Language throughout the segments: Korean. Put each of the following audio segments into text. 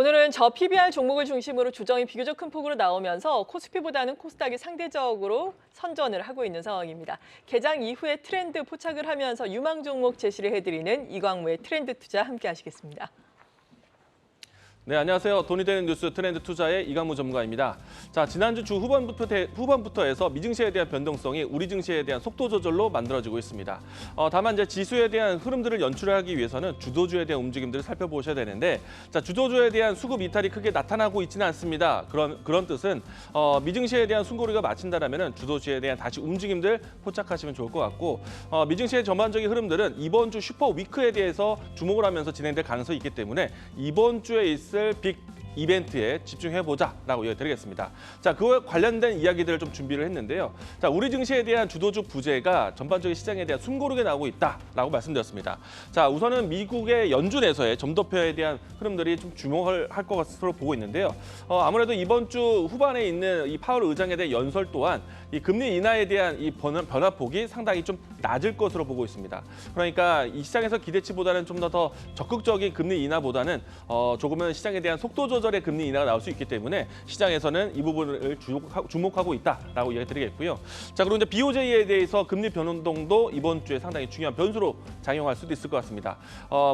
오늘은 저 PBR 종목을 중심으로 조정이 비교적 큰 폭으로 나오면서 코스피보다는 코스닥이 상대적으로 선전을 하고 있는 상황입니다. 개장 이후에 트렌드 포착을 하면서 유망 종목 제시를 해드리는 이광무의 트렌드 투자 함께 하시겠습니다. 네, 안녕하세요. 돈이 되는 뉴스 트렌드 투자의 이광무 전문가입니다. 자, 지난주 주 후반부터 해서 미증시에 대한 변동성이 우리 증시에 대한 속도 조절로 만들어지고 있습니다. 다만 이제 지수에 대한 흐름들을 연출하기 위해서는 주도주에 대한 움직임들을 살펴보셔야 되는데, 자, 주도주에 대한 수급 이탈이 크게 나타나고 있지는 않습니다. 그런 뜻은 미증시에 대한 숨고르기가 마친다라면은 주도주에 대한 다시 움직임들 포착하시면 좋을 것 같고, 미증시의 전반적인 흐름들은 이번 주 슈퍼 위크에 대해서 주목을 하면서 진행될 가능성이 있기 때문에 이번 주에 있을 빅 이벤트에 집중해보자라고 이야기드리겠습니다. 자, 그와 관련된 이야기들을 좀 준비를 했는데요. 자, 우리 증시에 대한 주도주 부재가 전반적인 시장에 대한 숨고르게 나오고 있다라고 말씀드렸습니다. 자, 우선은 미국의 연준에서의 점도표에 대한 흐름들이 좀 주목을 할 것으로 보고 있는데요. 아무래도 이번 주 후반에 있는 이 파월 의장에 대한 연설 또한 이 금리 인하에 대한 이 변화폭이 상당히 좀 낮을 것으로 보고 있습니다. 그러니까 이 시장에서 기대치보다는 좀 더 적극적인 금리 인하보다는 조금은 시장에 대한 속도 조절의 금리 인하가 나올 수 있기 때문에 시장에서는 이 부분을 주목하고 있다라고 이야기드리겠고요. 자, 그리고 이제 BOJ에 대해서 금리 변동도 이번 주에 상당히 중요한 변수로 작용할 수도 있을 것 같습니다.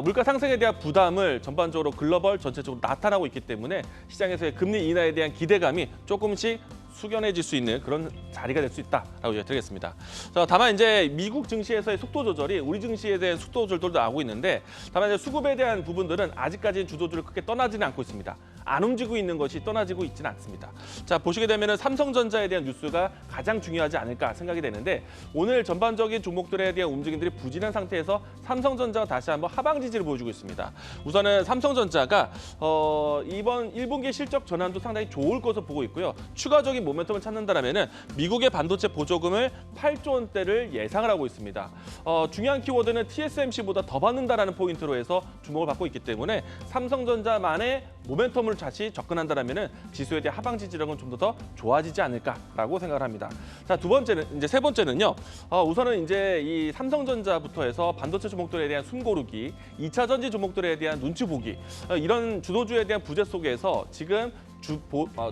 물가 상승에 대한 부담을 전반적으로 글로벌 전체적으로 나타나고 있기 때문에 시장에서의 금리 인하에 대한 기대감이 조금씩 숙연해질 수 있는 그런 자리가 될 수 있다라고 이야기드리겠습니다. 다만 이제 미국 증시에서의 속도 조절이 우리 증시에 대한 속도 조절도 나오고 있는데, 다만 이제 수급에 대한 부분들은 아직까지는 주도주를 크게 떠나지는 않고 있습니다. 안 움직이고 있는 것이 떠나지고 있지는 않습니다. 자, 보시게 되면은 삼성전자에 대한 뉴스가 가장 중요하지 않을까 생각이 되는데, 오늘 전반적인 종목들에 대한 움직임들이 부진한 상태에서 삼성전자가 다시 한번 하방 지지를 보여주고 있습니다. 우선은 삼성전자가 이번 1분기 실적 전환도 상당히 좋을 것으로 보고 있고요. 추가적인 모멘텀을 찾는다라면은 미국의 반도체 보조금을 8조 원대를 예상을 하고 있습니다. 중요한 키워드는 TSMC보다 더 받는다라는 포인트로 해서 주목을 받고 있기 때문에 삼성전자만의 모멘텀을 다시 접근한다라면은 지수에 대한 하방 지지력은 좀 더 좋아지지 않을까라고 생각을 합니다. 자, 세 번째는요. 우선은 이제 이 삼성전자부터 해서 반도체 종목들에 대한 숨고르기, 2차 전지 종목들에 대한 눈치 보기, 이런 주도주에 대한 부재 속에서 지금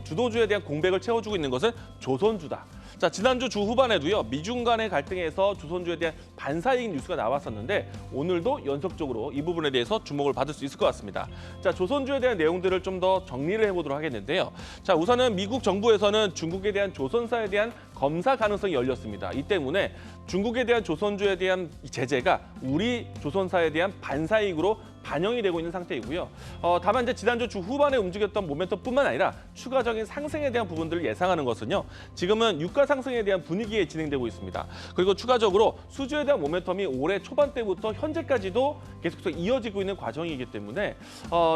주도주에 대한 공백을 채워주고 있는 것은 조선주다. 자, 지난주 주 후반에도요, 미중 간의 갈등에서 조선주에 대한 반사이익 뉴스가 나왔었는데 오늘도 연속적으로 이 부분에 대해서 주목을 받을 수 있을 것 같습니다. 자, 조선주에 대한 내용들을 좀 더 정리를 해보도록 하겠는데요. 자, 우선은 미국 정부에서는 중국에 대한 조선사에 대한 검사 가능성이 열렸습니다. 이 때문에 중국에 대한 조선주에 대한 제재가 우리 조선사에 대한 반사이익으로 반영이 되고 있는 상태이고요. 다만 이제 지난주 주 후반에 움직였던 모멘텀뿐만 아니라 추가적인 상승에 대한 부분들을 예상하는 것은요. 지금은 유가 상승에 대한 분위기에 진행되고 있습니다. 그리고 추가적으로 수주에 대한 모멘텀이 올해 초반 때부터 현재까지도 계속해서 이어지고 있는 과정이기 때문에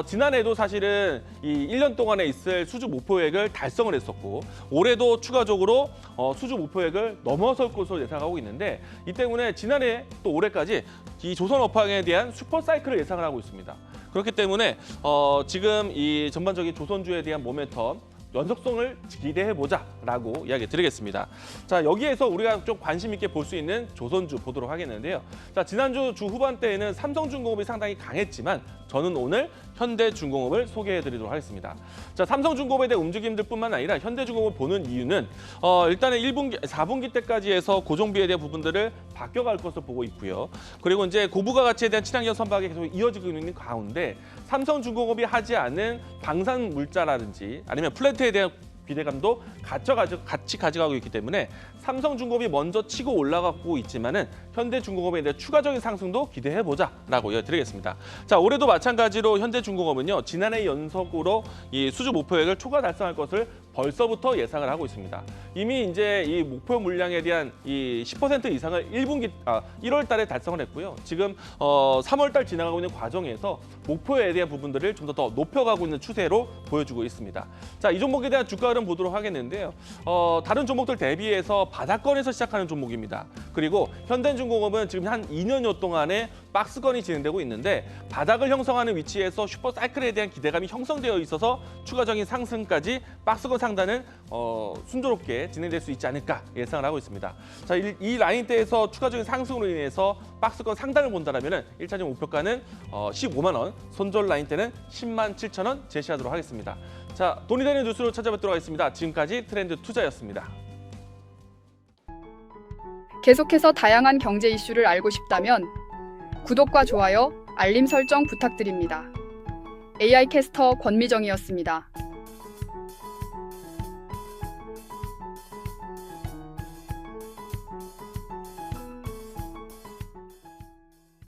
지난해도 사실은 이 1년 동안에 있을 수주 목표액을 달성을 했었고, 올해도 추가적으로 수주 목표액을 넘어설 것으로 예상하고 있는데, 이 때문에 지난해 또 올해까지 이 조선 업황에 대한 슈퍼 사이클을 예상을 하고 있습니다. 그렇기 때문에 지금 이 전반적인 조선주에 대한 모멘텀 연속성을 기대해보자라고 이야기 드리겠습니다. 자, 여기에서 우리가 좀 관심 있게 볼 수 있는 조선주 보도록 하겠는데요. 자, 지난주 주 후반대에는 삼성중공업이 상당히 강했지만 저는 오늘 현대중공업을 소개해드리도록 하겠습니다. 자, 삼성중공업에 대한 움직임들뿐만 아니라 현대중공업을 보는 이유는 일단은 4분기 때까지 해서 고정비에 대한 부분들을 바뀌어갈 것으로 보고 있고요. 그리고 이제 고부가 가치에 대한 친환경 선박이 계속 이어지고 있는 가운데 삼성중공업이 하지 않은 방산물자라든지 아니면 플랜트에 대한 기대감도 같이 가져가고 있기 때문에 삼성중공업이 먼저 치고 올라가고 있지만은 현대중공업에 대한 추가적인 상승도 기대해보자라고 이야기드리겠습니다. 자, 올해도 마찬가지로 현대중공업은요, 지난해 연속으로 이 수주 목표액을 초과 달성할 것을 벌써부터 예상을 하고 있습니다. 이미 이제 이 목표 물량에 대한 이 10% 이상을 1월 달에 달성을 했고요. 지금 3월 달 지나가고 있는 과정에서 목표에 대한 부분들을 좀 더 높여가고 있는 추세로 보여주고 있습니다. 자, 이 종목에 대한 주가 흐름 보도록 하겠는데요. 다른 종목들 대비해서 바닥권에서 시작하는 종목입니다. 그리고 현대중공업은 지금 한 2년여 동안에 박스건이 진행되고 있는데 바닥을 형성하는 위치에서 슈퍼사이클에 대한 기대감이 형성되어 있어서 추가적인 상승까지 박스건 상단은 순조롭게 진행될 수 있지 않을까 예상을 하고 있습니다. 자, 이 라인대에서 추가적인 상승으로 인해서 박스건 상단을 본다면 1차적 목표가는 15만 원, 손절 라인대는 10만 7천 원 제시하도록 하겠습니다. 자, 돈이 되는 뉴스로 찾아뵙도록 하겠습니다. 지금까지 트렌드 투자였습니다. 계속해서 다양한 경제 이슈를 알고 싶다면 구독과 좋아요, 알림 설정 부탁드립니다. AI 캐스터 권미정이었습니다.